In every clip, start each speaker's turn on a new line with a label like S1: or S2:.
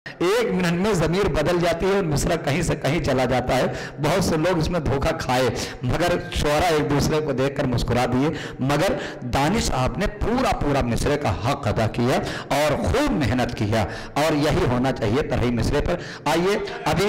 S1: एक मिनट में ज़मीर बदल जाती है और मिसरा कहीं से कहीं चला जाता है। बहुत से लोग इसमें धोखा खाए, मगर शोरा एक दूसरे को देखकर मुस्कुरा दिए, मगर दानिश साहब ने पूरा पूरा मिसरे का हक अदा किया और खूब मेहनत किया, और यही होना चाहिए तरही मिसरे पर। आइए अभी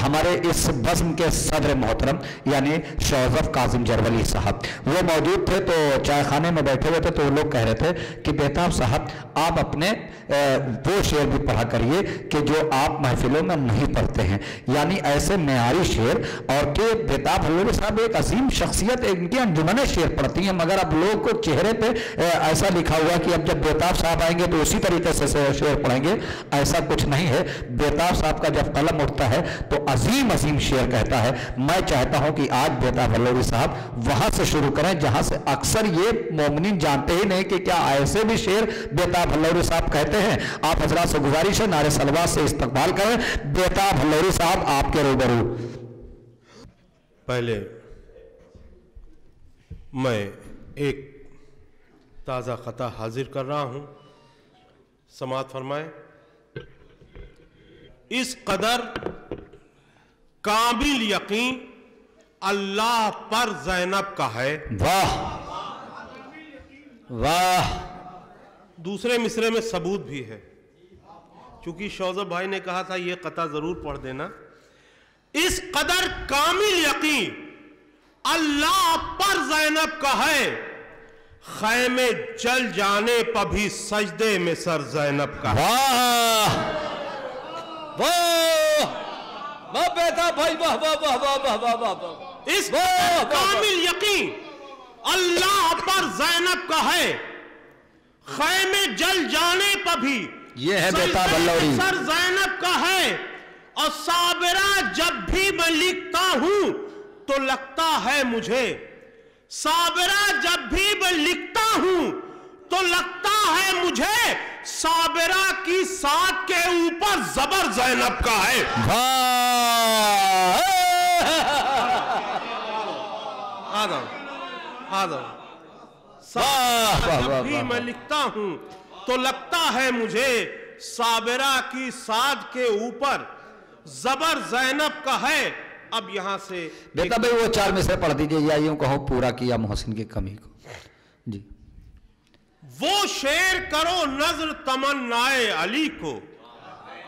S1: हमारे इस बज़्म के सदर मोहतरम यानी शौज़फ़ काज़िम जरवली साहब वो मौजूद थे, तो चाय खाने में बैठे हुए थे, तो वो लोग कह रहे थे कि बेताब साहब आप अपने वो शेर भी पढ़ा करिए कि जो आप महफिलों में नहीं पढ़ते हैं, यानी ऐसे मेयारी शेर। और कि बेताब हल्लूरी साहब एक अजीम शख्सियत, इनकी अंजुमने शेर पढ़ती हैं, मगर अब लोग को चेहरे पे ऐसा लिखा हुआ कि अब जब बेताब साहब आएंगे तो उसी तरीके से शेर पढ़ेंगे। ऐसा कुछ नहीं है। बेताब साहब का जब कलम उठता है तो अजीम अजीम शेर कहता है। मैं चाहता हूं कि आज बेताब हल्लूरी साहब वहां से शुरू करें जहां से अक्सर ये मोमिनीन जानते ही नहीं कि क्या ऐसे भी शेर बेताब हल्लूरी साहब कहते हैं। आप हजरात से गुजारिश है नारे सलवात से इस्तकबाल करें बेताब हल्लूरी साहब आपके रूबरू।
S2: पहले मैं एक ताज़ा ख़ता हाजिर कर रहा हूं, समाअत फरमाएं। इस कदर काबिल यकीन अल्लाह पर ज़ैनब का है।
S1: वाह वाह।
S2: दूसरे मिसरे में सबूत भी है, क्योंकि शौज़फ़ भाई ने कहा था ये क़ता जरूर पढ़ देना। इस कदर कामिल यकीन अल्लाह पर ज़ैनब का है, खैमे जल जाने पर भी सजदे में सर ज़ैनब का।
S1: वाह वाह वाह बेटा भाई, वाह वाह वाह वाह वाह वाह वाह।
S2: इस कामिल यकीन अल्लाह पर ज़ैनब का है, खैमे जल जाने पर भी
S1: ये है बेताब हल्लूरी
S2: सर ज़ैनब का है। और साबिरा जब भी मैं लिखता हूं तो लगता है मुझे, साबिरा जब भी मैं लिखता हूं तो लगता है मुझे, साबिरा की साथ के ऊपर जबर ज़ैनब का है। जब भी मैं लिखता हूं तो लगता है मुझे, साबिरा की साद के ऊपर जबर ज़ैनब का है। अब यहां से
S1: बेटा भाई वो चार मिसरे पढ़ दीजिए, या यूं कहो पूरा किया मोहसिन की कमी को जी।
S2: वो शेर करो नजर तमन्नाए अली को,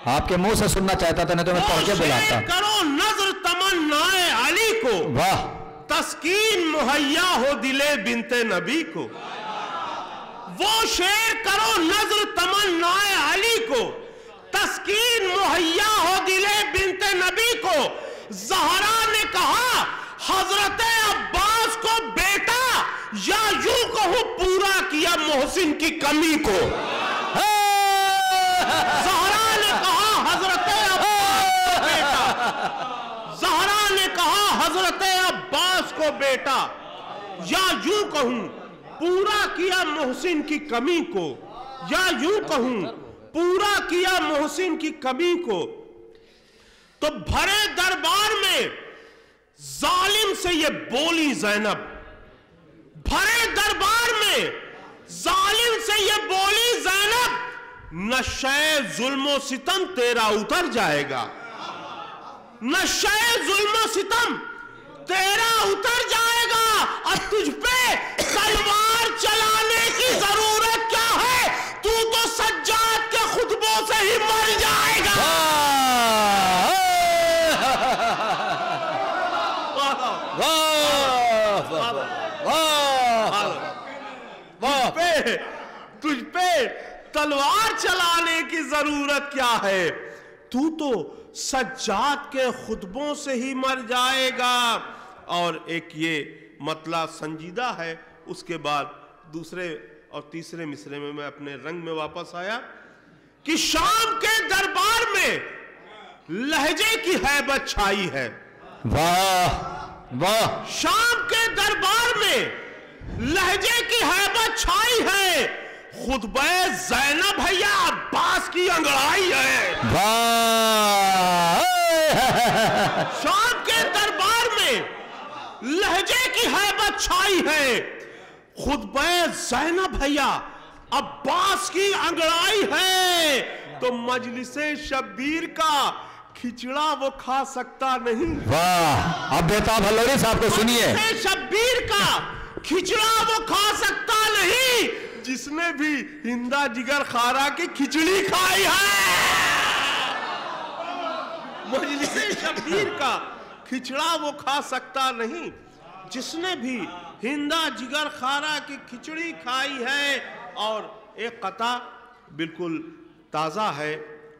S1: आपके मुंह से सुनना चाहता था, नहीं तो मैं पढ़ के बुलाता।
S2: करो नजर तमन्नाए अली को,
S1: वाह।
S2: तस्कीन मुहैया हो दिले बिनते नबी को। वो शेर करो नजर तमन्नाए अली को, तस्कीन मुहैया हो दिले बिनते नबी को। ज़हरा ने कहा हजरत अब्बास को बेटा, या यूं कहूं पूरा किया मोहसिन की कमी को। ज़हरा ने कहा हजरत अब्बास को बेटा, ज़हरा ने कहा हजरत अब्बास को बेटा, या यूं कहूं पूरा किया मोहसिन की कमी को, या यूं कहूं पूरा किया मोहसिन की कमी को। तो भरे दरबार में जालिम से ये बोली ज़ैनब, भरे दरबार में जालिम से ये बोली ज़ैनब, नशे जुल्म सितम तेरा उतर जाएगा, नशे जुल्म सितम तेरा उतर जाएगा। और तुझ पे तलवार चलाने की जरूरत क्या है, तू तो सज्जाद के खुतबों से ही मर जाएगा। तुझ पे तलवार चलाने की जरूरत क्या है, तू तो सज्जाद के खुतबों से ही मर जाएगा। और एक ये मतला संजीदा है। उसके बाद दूसरे और तीसरे मिसरे में मैं अपने रंग में वापस आया कि शाम के दरबार में लहजे की हैबत छाई है।
S1: वाह वाह।
S2: शाम के दरबार में लहजे की हैबत छाई है, खुतबे ज़ैनब भैया अब्बास की अंगड़ाई है।
S1: वाह।
S2: शाम के दरबार में लहजे की हैबत छाई है, खुतबे ज़ैनब भैया अब्बास की अंगड़ाई है। तो मजलिसे शब्बीर का खिचड़ा वो खा सकता नहीं।
S1: वाह, अब बेताब हल्लोरी साहब को सुनिए।
S2: मजलिसे शब्बीर का खिचड़ा वो खा सकता नहीं, जिसने भी हिंदा जिगर खारा की खिचड़ी खाई है। मजलिसे शब्बीर का खिचड़ा वो खा सकता नहीं, जिसने भी हिंदा जिगर खारा की खिचड़ी खाई है। और एक कता बिल्कुल ताज़ा है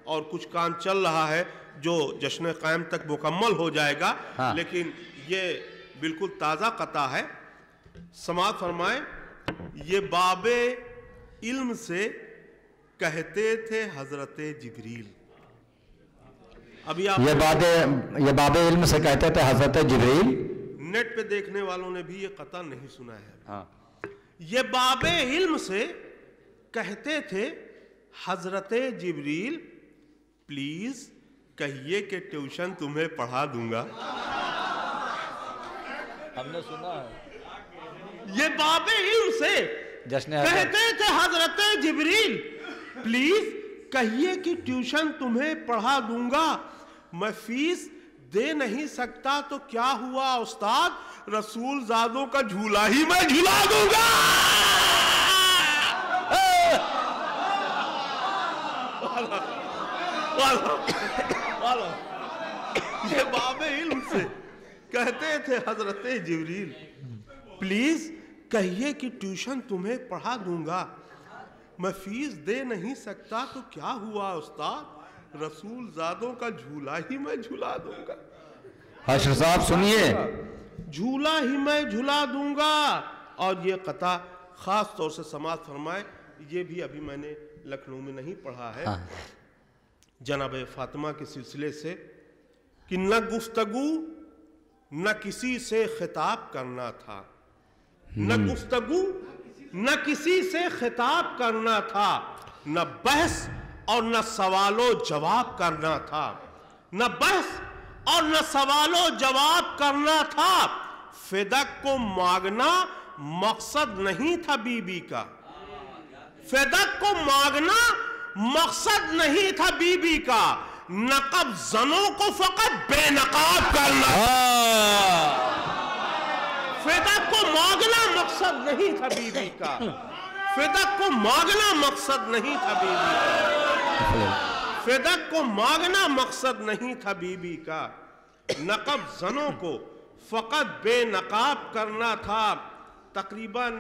S2: और कुछ काम चल रहा है जो जश्न क़याम तक मुकम्मल हो जाएगा।
S1: हाँ।
S2: लेकिन ये बिल्कुल ताज़ा कता है। समाअत फरमाए, ये बाबे इल्म से कहते थे हजरते जिब्रील। अभी आप
S1: ये बाबे इल्म से कहते थे हजरत जिब्रील।
S2: नेट पे देखने वालों ने भी ये कता नहीं सुना है।
S1: हाँ।
S2: ये बाबे इल्म से कहते थे हजरते जिब्रील, प्लीज कहिए कि ट्यूशन तुम्हें पढ़ा दूंगा।
S1: हमने सुना है।
S2: ये बाबे इल्म से
S1: जश्न
S2: कहते थे हजरते जिब्रील, प्लीज कहिए कि ट्यूशन तुम्हें पढ़ा दूंगा। मैं फीस दे नहीं सकता तो क्या हुआ उस्ताद, रसूल ज़ादों का झूला ही मैं झूला दूंगा। ये बाबे इल्म से कहते थे हजरते जिब्रील, प्लीज कहिए कि ट्यूशन तुम्हें पढ़ा दूंगा। मैं फीस दे नहीं सकता तो क्या हुआ उस्ताद, रसूल ज़ादों का झूला ही मैं झूला दूंगा।
S1: हाशिर साहब सुनिए,
S2: झूला ही मैं झूला दूंगा। और ये कता खास तौर से समाअत फरमाए, ये भी अभी मैंने लखनऊ में नहीं पढ़ा है।
S1: हाँ।
S2: जनाब फातिमा के सिलसिले से कि न गुफ्तगू न किसी से खिताब करना था, न गुफ्तगू न किसी से खिताब करना था, न बहस और न सवालो जवाब करना था, न बहस और न सवालो जवाब करना था। फिदक को मांगना मकसद नहीं था बीबी का, फिदक को मांगना मकसद नहीं था बीबी का, नकब जनों को फकत बेनकाब करना। फिदक को मांगना मकसद नहीं था बीबी का, फिदक को मांगना मकसद नहीं था बीबी का, फिदक को मांगना मकसद नहीं था बीबी का, नकब जनों को फकत बेनकाब करना था। तकरीबन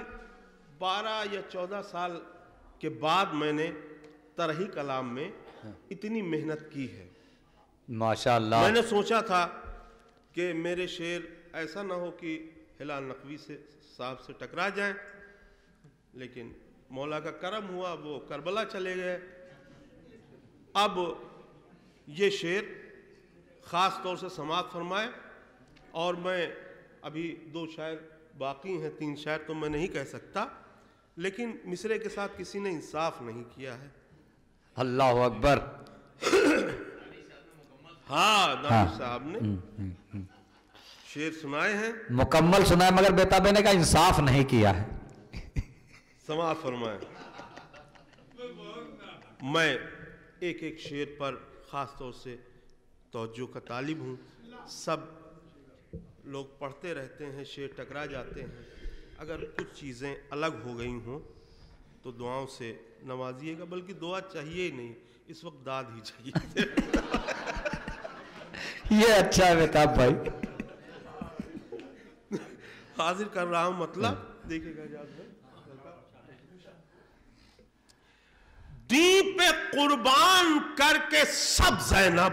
S2: 12 या 14 साल के बाद मैंने तरही कलाम में इतनी मेहनत की है।
S1: माशाअल्लाह।
S2: मैंने सोचा था कि मेरे शेर ऐसा ना हो कि हिलाल नकवी से साहब से टकरा जाएं, लेकिन मौला का करम हुआ, वो करबला चले गए। अब ये शेर ख़ास तौर से समाअत फरमाए। और मैं अभी 2 शायर बाकी हैं, 3 शायर तो मैं नहीं कह सकता, लेकिन मिसरे के साथ किसी ने इंसाफ नहीं किया है।
S1: अल्लाह अकबर।
S2: हाँ, दानिश साहब ने शेर सुनाए हैं,
S1: मुकम्मल सुना है, मगर बेताबे ने कहा इंसाफ नहीं किया है।
S2: समाअत फरमाए। मैं एक एक शेर पर ख़ास तौर से तवज्जो का तालिब हूँ। सब लोग पढ़ते रहते हैं, शेर टकरा जाते हैं। अगर कुछ चीज़ें अलग हो गई हों तो दुआओं से नवाजिएगा, बल्कि दुआ चाहिए ही नहीं, इस वक्त दाद ही चाहिए।
S1: ये अच्छा है बेताब भाई।
S2: हाजिर कर रहा हूँ, मतलब देखिएगा याद है। दी पे कुर्बान करके सब ज़ैनब,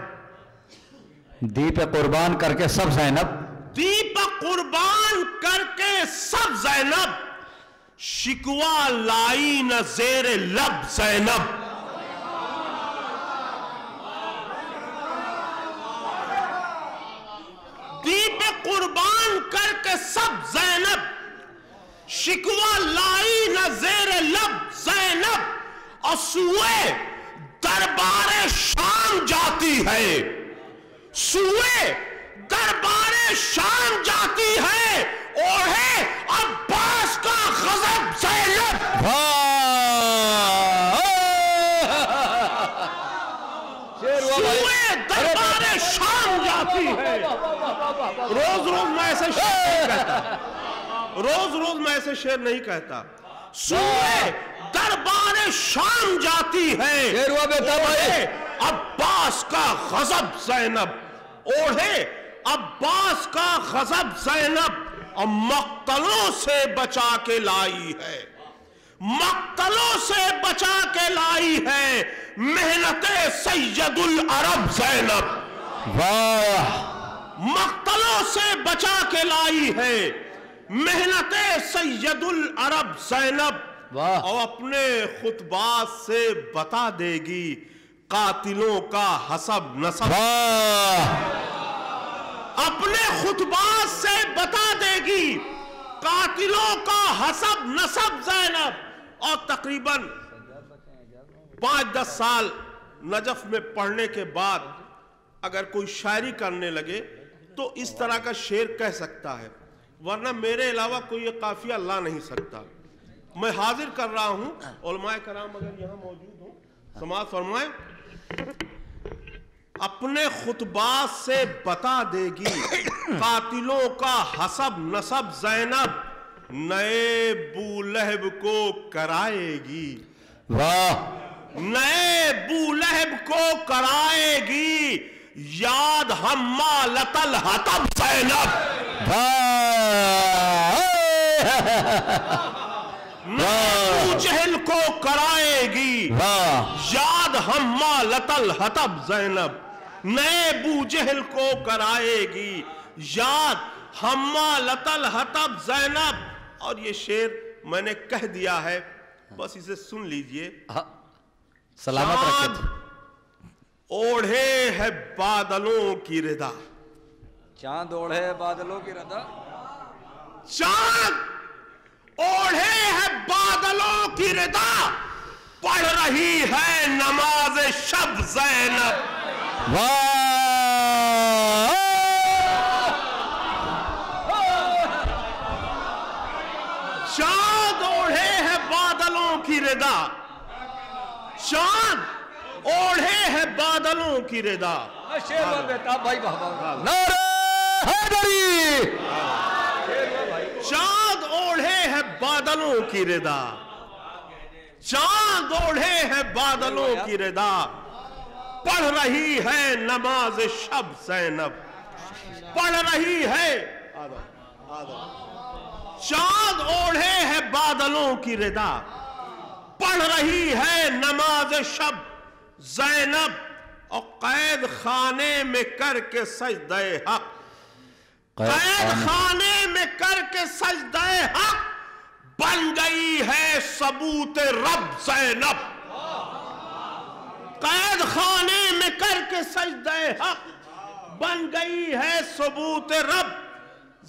S1: दी पे कुर्बान करके सब ज़ैनब,
S2: दी पे कुर्बान करके सब ज़ैनब, शिकवा लाई न ज़ेरे लब ज़ैनब। दी पे कुर्बान करके सब ज़ैनब, शिकवा लाई न ज़ेरे लब ज़ैनब। और सुए दरबारे शाम जाती है, सुए दरबारे शाम जाती है, ओढ़े अब्बास का गजब ज़ैनब। सूए दरबारे शाम जाती है। रोज रोज मैं ऐसे शेर नहीं कहता, रोज रोज मैं ऐसे शेर नहीं कहता। सूए दरबारे शाम जाती है,
S1: शेर हुआ बेटा भाई।
S2: अब्बास का गजब ज़ैनब, ओढ़े अब्बास का गजब ज़ैनब, और मक्तलों से बचा के लाई है, मक्तलों से बचा के लाई है मेहनते सैयदुल अरब ज़ैनब।
S1: वाह,
S2: मक्तलों से बचा के लाई है मेहनते सैयदुल अरब ज़ैनब,
S1: वाह।
S2: और अपने खुतबात से बता देगी कातिलों का हसब नसब। अपने खुतबात से बता देगी कातिलों का हसब नसब ज़ैनब। और तकरीबन 5-10 साल नजफ में पढ़ने के बाद अगर कोई शायरी करने लगे तो इस तरह का शेर कह सकता है, वरना मेरे अलावा कोई ये काफिया ला नहीं सकता। मैं हाजिर कर रहा हूं, उलमाए कराम अगर यहां मौजूद हो समाअत फरमाए। अपने खुतबात से बता देगी कातिलों का हसब नसब ज़ैनब, नए बूलहब को कराएगी।
S1: वाह,
S2: नए बूलहब को कराएगी याद हम्मा लतल हतब ज़ैनब। नए जहल को कराएगी याद हम्मा लतल हतब ज़ैनब, नए बूजहल को कराएगी याद हम्मा लतल हतब ज़ैनब। और ये शेर मैंने कह दिया है, बस इसे सुन लीजिए।
S1: सलामत रखे।
S2: ओढ़े है बादलों की रिदा,
S1: चांद ओढ़े बादलों की रिदा,
S2: चांद ओढ़े है बादलों की रिदा, पढ़ रही है नमाज शब ज़ैनब। चांद ओढ़े है बादलों की रिदा, चांद ओढ़े है बादलों की रिदा।
S1: बेटा भाई नारे हैदरी।
S2: चांद ओढ़े है बादलों की रिदा, चांद ओढ़े है बादलों की रिदा, पढ़ रही है नमाज शब ज़ैनब, पढ़ रही है। चांद ओढ़े है बादलों की रिदा, पढ़ रही है नमाज शब ज़ैनब, और कैद खाने में करके सजदे हक, कैद खाने में करके सजदे हक, बन गई है सबूत रब ज़ैनब। कैद खाने में करके सजदे हक, बन गई है सबूत रब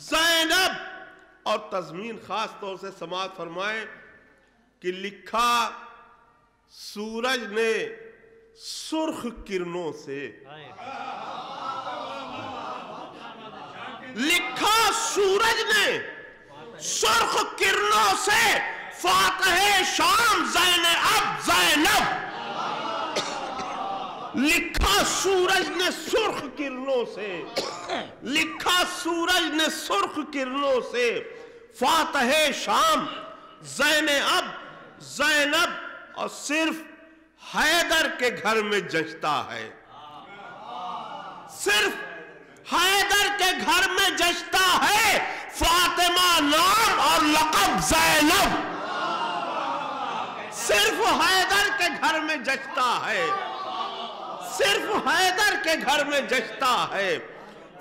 S2: ज़ैनब। और तज़मीन खास तौर से समाअत फरमाए कि लिखा सूरज ने सुर्ख किरणों से, लिखा सूरज ने सुर्ख किरणों से, फातहे शाम ज़ैनब ज़ैनब। लिखा सूरज ने सुर्ख किरणों से, लिखा सूरज ने सुर्ख किरणों से, फातहे शाम ज़ैनब ज़ैनब। और सिर्फ हैदर के घर में जचता है, सिर्फ हैदर के घर में जचता है फातिमा नाम और लक़ब ज़ैनब। सिर्फ हैदर के घर में जचता है, सिर्फ हैदर के घर में जचता है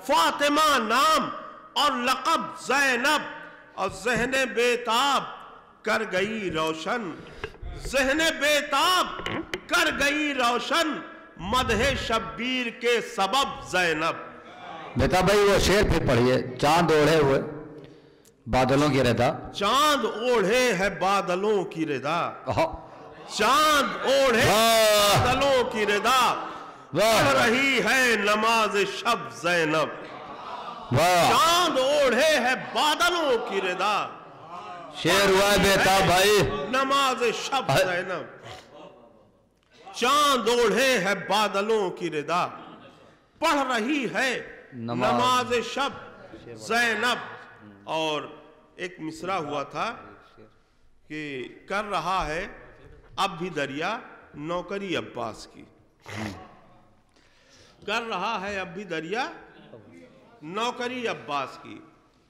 S2: फातिमा नाम और लक़ब ज़ैनब। और ज़हने बेताब कर गई रोशन, ज़हने बेताब कर गई रोशन, मदहे शब्बीर के सबब ज़ैनब।
S1: बेटा भाई वो शेर फिर पढ़िए। चांद ओढ़े हुए बादलों की रिदा,
S2: चांद ओढ़े है बादलों की रिदा, चांद ओढ़े बादलों की रिदा, पढ़ रही है नमाज शब ज़ैनब। चांद ओढ़े है बादलों की रिदा,
S1: शेर हुआ बेटा भाई
S2: नमाज शब ज़ैनब। चांद ओढ़े है बादलों की रिदा, पढ़ रही है नमाज शब ज़ैनब। और एक मिसरा हुआ था कि कर रहा है अब भी दरिया नौकरी अब्बास की, कर रहा है अब भी दरिया नौकरी अब्बास की।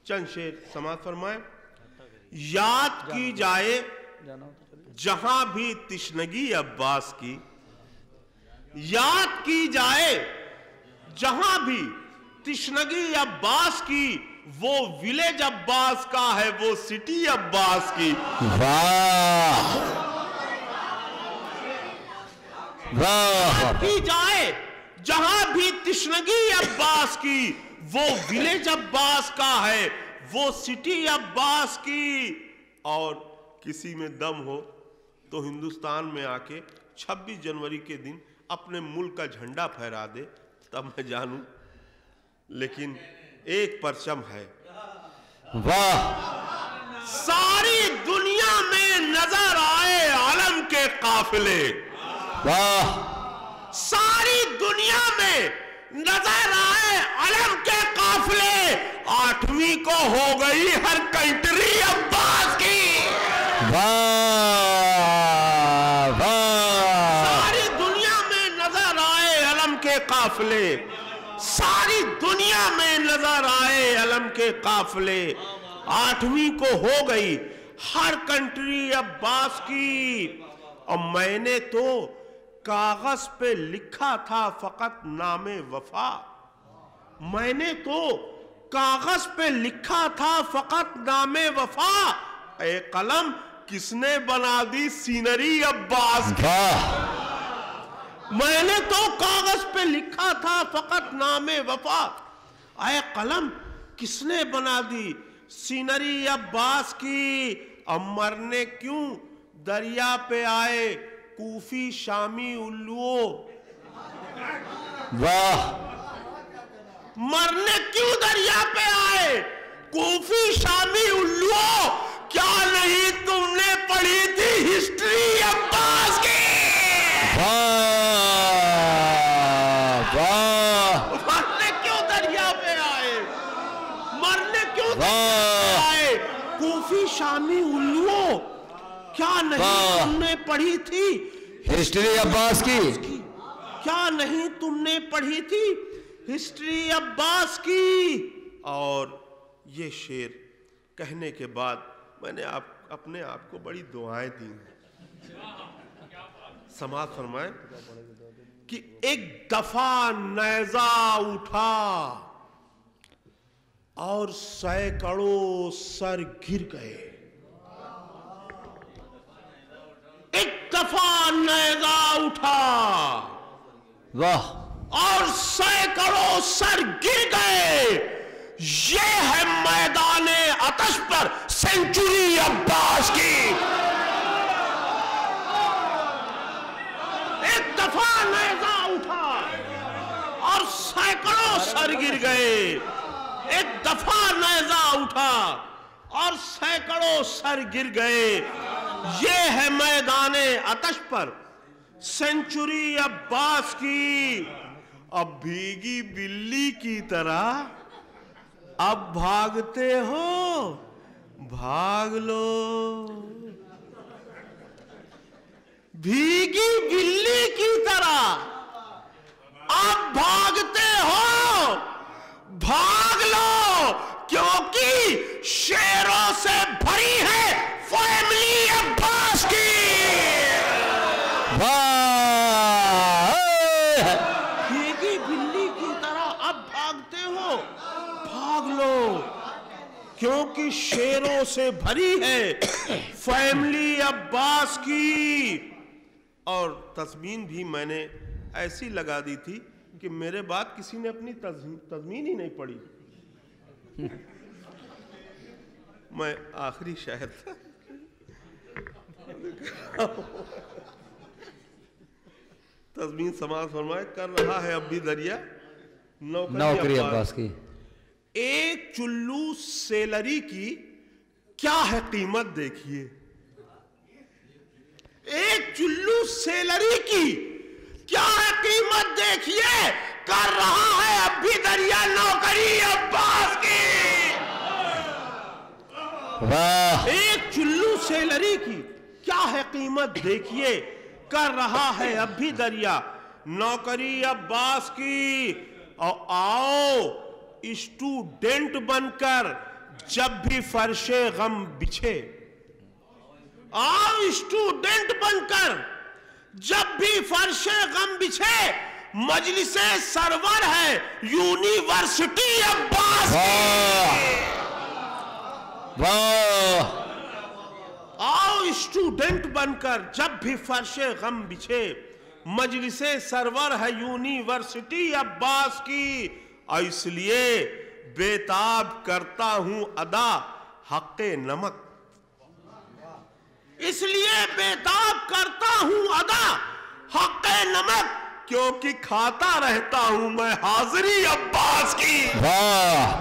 S2: चंद शेर समाप्त फरमाए। याद की जाए जहां भी तिश्नगी अब्बास की, याद की जाए जहां भी तिश्नगी अब्बास की, वो विलेज अब्बास का है वो सिटी अब्बास की।
S1: वाह वाह।
S2: याद की जाए जहां भी तिश्नगी अब्बास की, वो विलेज अब्बास का है वो सिटी अब्बास की। और किसी में दम हो तो हिंदुस्तान में आके 26 जनवरी के दिन अपने मुल्क का झंडा फहरा दे, तब मैं जानूं। लेकिन एक परचम है।
S1: वाह।
S2: सारी दुनिया में नजर आए आलम के काफिले,
S1: वाह।
S2: सारी दुनिया में नजर आए आलम के काफिले, 8वीं को हो गई हर कंट्री अब्बास की।
S1: वाह वाह।
S2: सारी दुनिया में नजर आए आलम के काफिले, सारी दुनिया में नजर आए आलम के काफिले, 8वीं को हो गई हर कंट्री अब्बास की। और मैंने तो कागज पे लिखा था फकत नामे वफा, मैंने तो कागज पे लिखा था फकत नामे वफा, ए कलम किसने बना दी सीनरी अब्बास की। मैंने तो कागज पे लिखा था फकत नामे वफा, ए कलम किसने बना दी सीनरी अब्बास की। अब मरने क्यों दरिया पे आए कूफी शामी उल्लुओं,
S1: वाह।
S2: मरने क्यों दरिया पे आए कूफी शामी उल्लुओं, क्या नहीं तुमने पढ़ी थी हिस्ट्री अब्बास की।
S1: वाह वाह।
S2: मरने क्यों दरिया पे आए, मरने क्यों दरिया पे आए कूफी शामी उल्लुओं, क्या नहीं तुमने पढ़ी थी
S1: हिस्ट्री अब्बास की।
S2: क्या नहीं तुमने पढ़ी थी हिस्ट्री अब्बास की। और ये शेर कहने के बाद मैंने अपने आप को बड़ी दुआएं दी। समाअत फरमाए कि एक दफा नेजा उठा और सैकड़ों सर गिर गए, एक दफा नेजा उठा
S1: वाह।
S2: और सैकड़ों सर गिर गए, ये है मैदाने आतश पर सेंचुरी अब्बास की। एक दफा नेजा उठा और सैकड़ों सर गिर गए, एक दफा नेजा उठा और सैकड़ों सर गिर गए, ये है मैदाने आतश पर सेंचुरी अब्बास की। अब भीगी बिल्ली की तरह अब भागते हो, भाग लो। भीगी बिल्ली की तरह अब भागते हो, भाग लो, क्योंकि शेरों से भरी है फैमिली अब्बास की। भीगी बिल्ली की तरह अब भागते हो, भाग लो, क्योंकि शेरों से भरी है फैमिली अब्बास की। और तस्मीन भी मैंने ऐसी लगा दी थी कि मेरे बाद किसी ने अपनी तस्मीन ही नहीं पढ़ी। मैं आखिरी शायर था। तस्मीन समाज फरमाए कर रहा है अब भी दरिया
S1: नौकरी अब्बास की।
S2: एक चुल्लू सेलरी की क्या है कीमत देखिए, एक चुल्लू सेलरी की کیا ہے قیمت دیکھیے کر رہا ہے اب بھی دریا نوکری عباس کی.
S1: واہ
S2: ایک چلو سیلری کی کیا ہے قیمت دیکھیے کر رہا ہے اب بھی دریا نوکری عباس کی. اور آؤ اسٹوڈنٹ بن کر جب بھی فرش غم بچھے, آؤ اسٹوڈنٹ بن کر جب بھی فرش غم بچھے, مجلس سرور ہے یونیورسٹی عباس کی.
S1: واہ
S2: آؤ اسٹوڈنٹ بن کر جب بھی فرش غم بچھے, مجلس سرور ہے یونیورسٹی عباس کی. اور اس لیے بےتاب کرتا ہوں ادا حق نمک, اس لیے بےتاب کرتا ہوں ادا حق نمک, کیونکہ کھاتا رہتا ہوں میں حاضری عباس کی.
S1: واہ